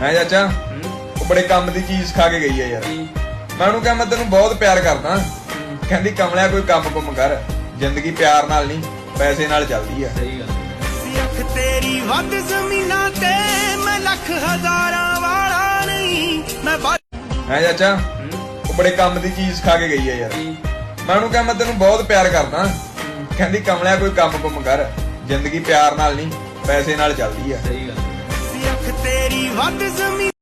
ਹੈ ਚਾਚਾ ਉਹ ਬੜੇ ਕੰਮ ਦੀ ਚੀਜ਼ ਖਾ ਕੇ ਗਈ ਹੈ ਯਾਰ। ਮੈਂ ਉਹਨੂੰ ਕਿਹਾ ਮੈਂ ਤੈਨੂੰ ਬਹੁਤ ਪਿਆਰ ਕਰਦਾ। ਕਹਿੰਦੀ ਕਮਲਿਆ ਕੋਈ ਕੰਮ ਕੁੰਮ ਕਰ, ਜ਼ਿੰਦਗੀ ਪਿਆਰ ਨਾਲ ਨਹੀਂ ਪੈਸੇ ਨਾਲ ਚੱਲਦੀ ਆ। ਸਹੀ ਗੱਲ। ਅੱਖ ਤੇਰੀ ਵੱਧ ਜ਼ਮੀਨਾਂ ਤੇ ਮੈਂ ਲੱਖ ਹਜ਼ਾਰਾਂ ਵਾਲਾ ਨਹੀਂ ਮੈਂ ਹੈ ਚਾਚਾ ਉਹ ਬੜੇ ਕੰਮ ਦੀ ਚੀਜ਼ ਖਾ ਕੇ ਗਈ ਹੈ ਯਾਰ। ਮੈਂ ਉਹਨੂੰ ਕਿਹਾ ਮੈਂ ਤੈਨੂੰ ਬਹੁਤ ਪਿਆਰ ਕਰਦਾ। ਕਹਿੰਦੀ ਕਮਲਿਆ ਕੋਈ ਕੰਮ ਕੁੰਮ ਕਰ, ਜ਼ਿੰਦਗੀ ਪਿਆਰ ਨਾਲ ਨਹੀਂ ਪੈਸੇ ਨਾਲ ਚੱਲਦੀ ਆ। ਸਹੀ ਗੱਲ। ਅੱਖ ਤੇਰੀ ਵੱਧ ਜ਼ਮੀਨ